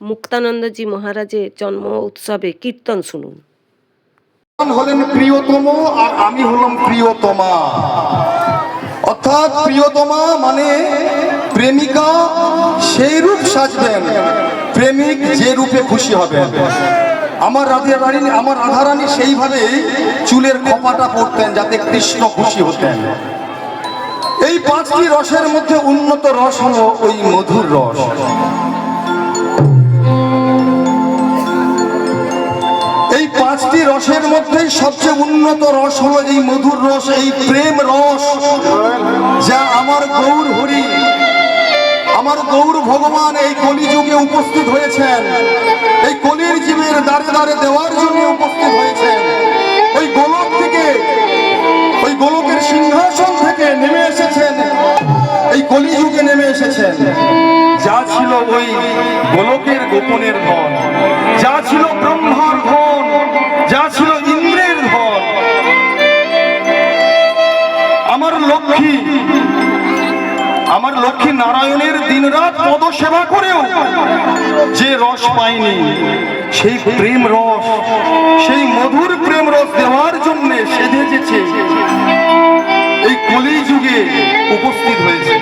মুক্তানন্দজি মহারাজের জন্ম উৎসবে কীর্তন শুনুন। হলেন প্রিয়তম আর আমি হলাম প্রিয়তমা। অর্থাৎ প্রিয়তমা মানে প্রেমিকা সেই রূপ সাজবেন, প্রেমিক যে রূপে খুশি হবেন। আমার রাধারানী সেইভাবে চুলের খোপাটা পরতেন যাতে কৃষ্ণ খুশি হতেন। এই পাঁচটি রসের মধ্যে উন্নত রস হলো ওই মধুর রস। এই পাঁচটি রসের মধ্যে সবচেয়ে উন্নত রস হলো এই মধুর রস, এই প্রেম রস, যা আমার গৌর হরি, আমার গৌর ভগবান এই কলিযুগে উপস্থিত হয়েছেন, এই কলির জীবের দ্বারে দ্বারে দেওয়ার জন্য উপস্থিত হয়েছেন। ওই গোলক থেকে, ওই গোলকের সিংহাসন থেকে নেমে এসেছেন, এই কলিযুগে নেমে এসেছেন। যা ছিল ওই গোলকের গোপনের ধন, যা ছিল ব্রহ্মার ধন, যা ছিল ইন্দ্রের ধন, আমার লক্ষ্মী নারায়ণের দিনরাত পদ সেবা করেও যে রস পায়নি, সেই প্রেম রস, সেই মধুর প্রেম রস দেওয়ার জন্য সেজেছে, এই কলিযুগে উপস্থিত হয়েছে।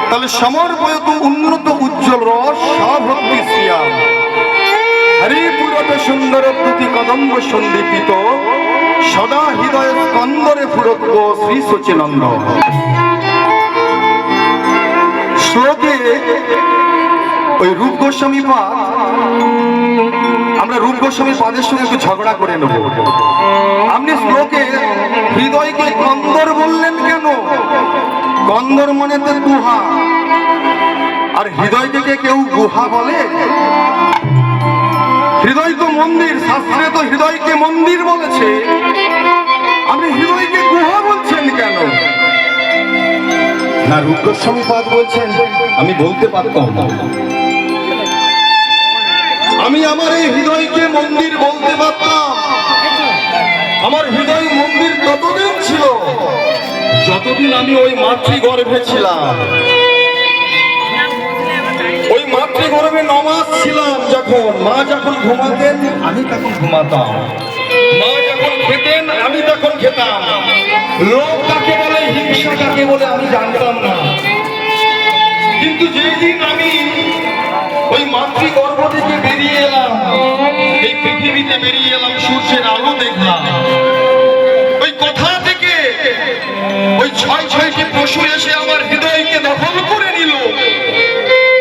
তাহলে সমর্পয়ত উন্নত উজ্জ্বল রস সভক্তি শ্রিয়াম হরিপুরত সুন্দর প্রতি কদম্ব সন্দীপিত সদা হৃদয় স্কন্দরে ফুরত্ব শ্রী সচিনন্দ। শ্লোকে ওই রূপ গোস্বামী পাদ, আমরা রূপ গোস্বামী পাদের সঙ্গে একটু ঝগড়া করে নেব। আপনি শ্লোকে হৃদয়কে কন্দর বললেন কেন? কন্দর মানে তো গুহা, আর হৃদয়কে কেউ গুহা বলে? হৃদয় তো মন্দির, শাস্ত্রে তো হৃদয়কে মন্দির বলেছে, আপনি হৃদয়কে গুহা বলছেন কেন? না, রূপ গোস্বামী পাদ বলছেন আমি বলতে পারতাম না, আমি আমার এই হৃদয়কে মন্দির বলতে পারতাম। আমার হৃদয় মন্দির ততদিন ছিল যতদিন আমি ওই মাতৃগর্ভে ছিলাম। ওই মাতৃগর্ভে 9 মাস ছিলাম, যখন মা যখন ঘুমাতেন আমি তখন ঘুমাতাম, মা যখন খেতেন আমি তখন খেতাম। লোভ কাকে বলে, হিংসা কাকে বলে আমি জানতাম না। কিন্তু যেদিন আমি ওই মাতৃগর্ভ থেকে বেরিয়ে এলাম, এই পৃথিবীতে বেরিয়ে এলাম, সূর্যের আলো দেখলাম, ওই কোথা থেকে ওই 6টি পশু এসে আমার হৃদয়কে দখল করে নিল।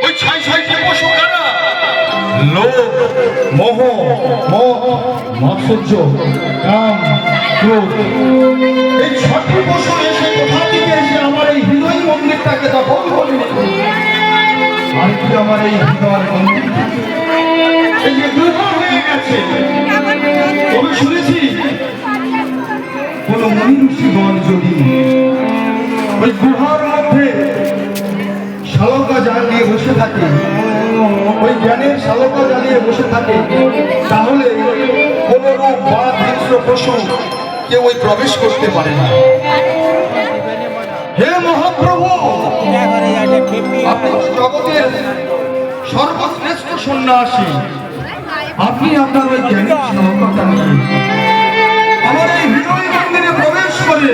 ওই 6টি পশু কারা? লোভ, মোহ, মাৎসর্য, কাম, ক্রোধ। এই 6টি পশু এসে কোথা থেকে এসে আমার এই হৃদয় মন্দিরটাকে দখল করে নিল। আর কি আমার এই হৃদয় মন্দির এই যে গুহা হয়ে গেছে। তবে শুনেছি কোন মনীষীগণ যদি ওই গুহার মধ্যে শালকা জ্বালিয়ে বসে থাকে, ওই জ্ঞানের শালকা জ্বালিয়ে বসে থাকে, তাহলে কোন রূপ বা হিংস্র পশু কেউ ওই প্রবেশ করতে পারে না। হে মহাপ্রভু, আপনি জগতের সর্বশ্রেষ্ঠ সন্ন্যাসী, আপনি আপনার ওই জ্ঞানের শালকাটা নিয়ে আমার এই হৃদয় মন্দিরে প্রবেশ করে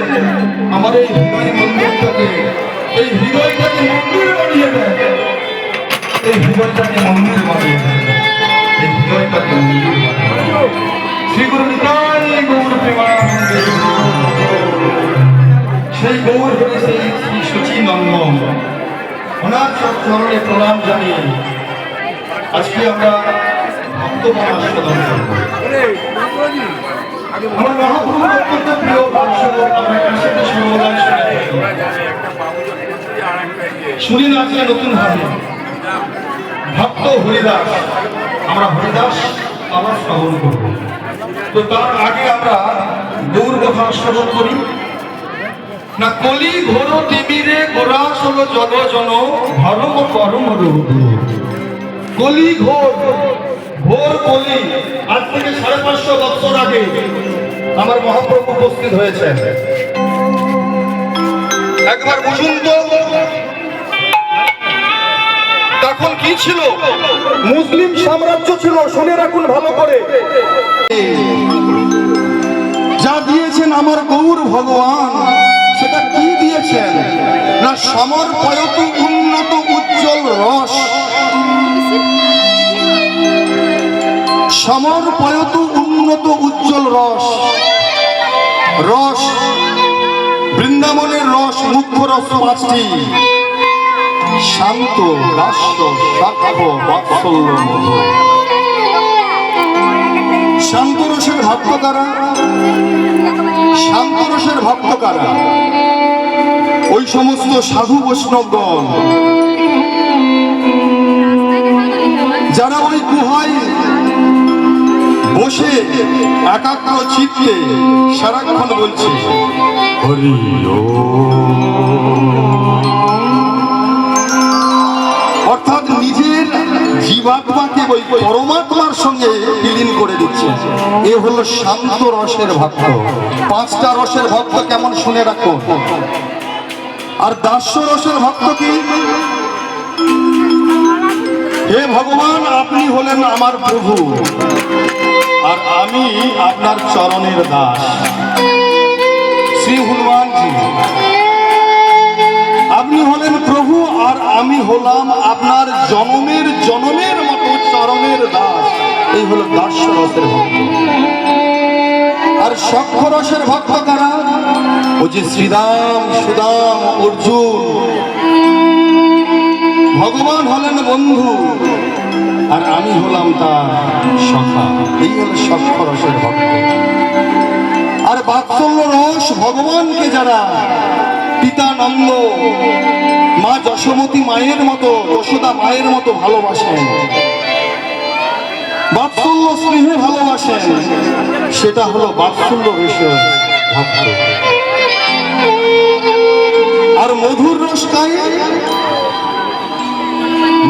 আমার এই হৃদয় মন্দিরটাকে, এই হৃদয়টাকে মন্দির বানিয়ে দেন, এই হৃদয়টাকে মন্দির বানিয়ে দেন, এই হৃদয়টাকে মন্দির বানিয়ে দেন। শ্রী গুরু নিতাই গৌর প্রেমানন্দে, সেই গৌর হয়ে সেই শ্রী সচিনন্দ, ওনার চরণে প্রণাম জানিয়ে আজকে আমরা ভক্তগণ আস্বাদন করব। আমার মহাপ্রভুর অত্যন্ত প্রিয় বংশধর, আমরা কাছেতে সর্বদাই শুনি না আজকে নতুন ভাবে ভক্ত হরিদাস, আমরা হরিদাস আবার শ্রবণ করব। তো তার আগে আমরা গৌর কথা শ্রবণ করি না। কলি ঘোর তিমিরে গোরাস হলো জগজন ধর্ম করম রূপ। কলি ঘোর, ঘোর কলি। আজ থেকে 550 বছর আগে আমার মহাপ্রভু উপস্থিত হয়েছেন। একবার বুঝুন তো তখন কি কি ছিল? মুসলিম সাম্রাজ্য ছিল। শুনে রাখুন ভালো করে। যা দিয়েছেন আমার গৌর ভগবান, সেটা কি দিয়েছেন না সমর পয়ত উন্নত উজ্জ্বল রস। সমর পয়ত উন্নত উজ্জ্বল রস। রস বৃন্দাবনের রস, মুখ্য রস পাঁচটি: শান্ত, দাস্য, সাক্ষ্য, বাৎসল্য, মধু। শান্ত রসের ভক্ত কারা? শান্ত রসের ভক্ত কারা? ওই সমস্ত সাধু বৈষ্ণবগণ যারা ওই গুহায় বসে একাগ্র চিত্তে সারাক্ষণ বলছে হরি অর্থাৎ নিজের জীবাত্মাকে ওই পরমাত্মার সঙ্গে বিলীন করে দিচ্ছে। এ হলো শান্ত রসের ভক্ত। পাঁচটা রসের ভক্ত কেমন শুনে রাখো। আর দাস্য রসের ভক্ত কি? হে ভগবান, আপনি হলেন আমার প্রভু আর আমি আপনার চরণের দাস। শ্রী হনুমানজি, আপনি হলেন প্রভু আর আমি হলাম আপনার জনমের জনমের মতো চরণের দাস। এই হলো দাস্য রসের ভক্ত। আর সখ্য রসের ভক্ত কারা? ও যে শ্রীরাম, সুদাম, অর্জুন, ভগবান হলেন বন্ধু আর আমি হলাম তার সখা। এই হলো সখ্য রসের ভক্ত। আর বাৎসল্য রস ভগবানকে যারা পিতা নন্দ, মা যশোমতী মায়ের মতো, যশোদা মায়ের মতো ভালোবাসেন, বাৎসল্য স্নেহে ভালোবাসেন, সেটা হলো বাৎসল্য রসের ভক্ত। আর মধুর রস কাই?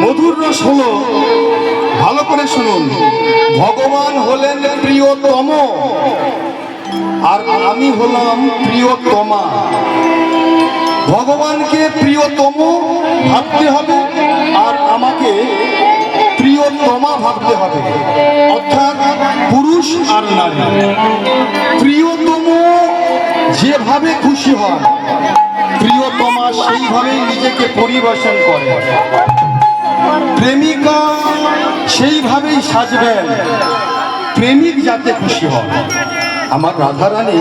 মধুর রস হলো, ভালো করে শুনুন, ভগবান হলেন প্রিয়তম আর আমি হলাম প্রিয়তমা। ভগবানকে প্রিয়তম ভাবতে হবে আর আমাকে প্রিয়তমা ভাবতে হবে। অর্থাৎ পুরুষ আর নারী প্রিয়তম যেভাবে খুশি হয়, প্রিয়তমা সেইভাবেই নিজেকে পরিবেশন করে। প্রেমিকা সেইভাবেই সাজবেন, প্রেমিক যাতে খুশি হয়। আমার রাধারানী,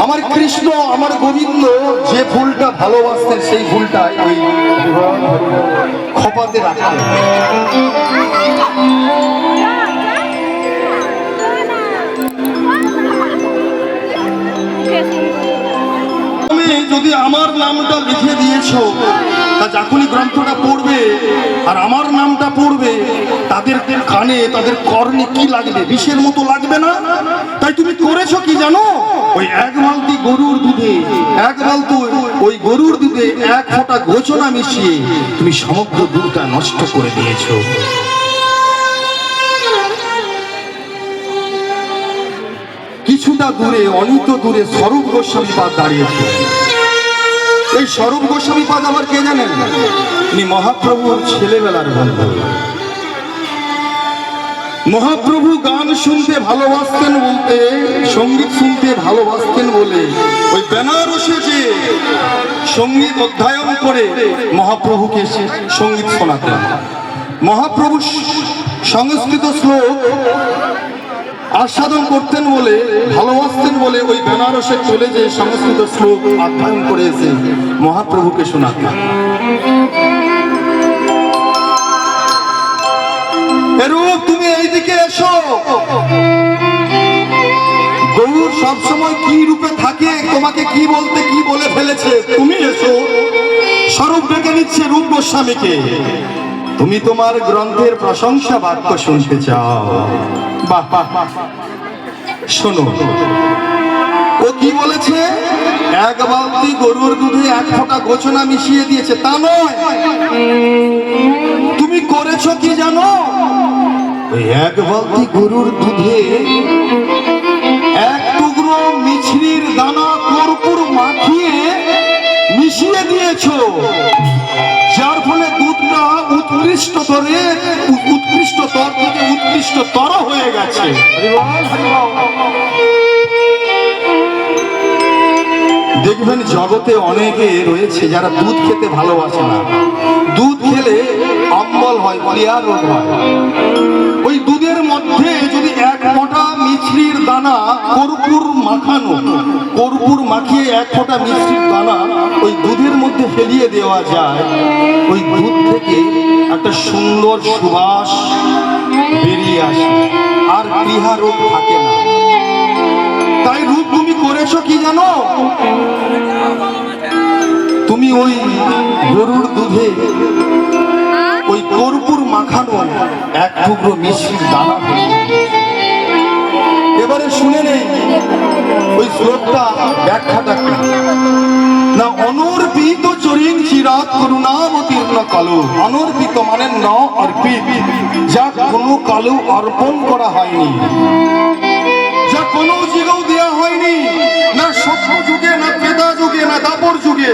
আমার কৃষ্ণ, আমার গোবিন্দ যে ফুলটা ভালোবাসতেন সেই ফুলটাই ওই খোপাতে রাখতেন। তুমি যদি আমার নামটা লিখে দিয়েছো, তা যখনই গ্রন্থটা পড়বে আর আমার নামটা পড়বে, তাদের কানে, তাদের কর্ণে কি লাগবে? বিষের মতো লাগবে না? তাই তুমি করেছো কি জানো? ওই এক বালতি গরুর দুধে, এক বালতি ওই গরুর দুধে এক ফোঁটা গোচনা মিশিয়ে তুমি সমগ্র দুধটা নষ্ট করে দিয়েছো। কিছুটা দূরে, অনিত দূরে স্বরূপ গোস্বামী পাদ দাঁড়িয়েছে। এই স্বরূপ গোস্বামী পাদ আবার কে জানেন? ইনি মহাপ্রভুর ছেলেবেলার বন্ধু। মহাপ্রভু গান শুনতে ভালোবাসতেন বলতে, সঙ্গীত শুনতে ভালোবাসতেন বলে ওই বেনারসে যে সঙ্গীত অধ্যয়ন করে মহাপ্রভুকে সঙ্গীত শোনাতেন। মহাপ্রভু সংস্কৃত শ্লোক আস্বাদন করতেন বলে, ভালোবাসতেন বলে ওই বেনারসে চলে যে সংস্কৃত শ্লোক অধ্যয়ন করে এসে মহাপ্রভুকে শোনাতেন। এরূপ তুমি এইদিকে এসো। গৌর সবসময় কি রূপে থাকে, তোমাকে কি বলতে কি বলে ফেলেছে, তুমি এসো। স্বরূপ ডেকে নিচ্ছে রূপ গোস্বামীকে। তুমি তোমার গ্রন্থের প্রশংসা বাক্য শুনতে চাও? বাহ বাহ বাহ, শোনো। ও কি বলেছে? এক বালতি গরুর দুধে এক ফোঁটা গোচনা মিশিয়ে দিয়েছে, তা নয়। তুমি করেছো কি জানো? ওই এক বালতি গরুর দুধে এক টুকরো মিছরির দানা কর্পূর মাখিয়ে মিশিয়ে দিয়েছো, যার ফলে দুধটা স্তরে উৎকৃষ্ট তর থেকে উৎকৃষ্ট তর হয়ে গেছে। দেখবেন জগতে অনেকে রয়েছে যারা দুধ খেতে ভালোবাসে না, দুধ খেলে অম্বল হয়, কলিয়ার রোগ হয়। ওই দুধের মধ্যে যদি এক ফোঁটা মিছরির দানা কর্পূর মাখানো, কর্পূর মাখিয়ে এক ফোঁটা মিছরির দানা ওই দুধের মধ্যে ফেলিয়ে দেওয়া যায়, ওই দুধ থেকে একটা সুন্দর সুবাস বেরিয়ে আসে, আর প্লীহা রোগ থাকে না। তাই রূপ তুমি করেছো কি জানো? তুমি ওই গরুর দুধে ওই কর্পূর মাখানো এক টুকরো মিষ্টির দানা ফেলে। এবারে শুনে নেই ওই শ্লোকটা, ব্যাখ্যাটা কি না। অনর্পিত চরিং চিরাত করুণাবতীর্ণ কালো। অনর্পিত মানে ন অর্পিত, যা কোনো কালো অর্পণ করা হয়নি, যা কোনো যুগেও দেওয়া হয়নি, না সভ্য যুগে, না ত্রেতা যুগে, না দাপর যুগে।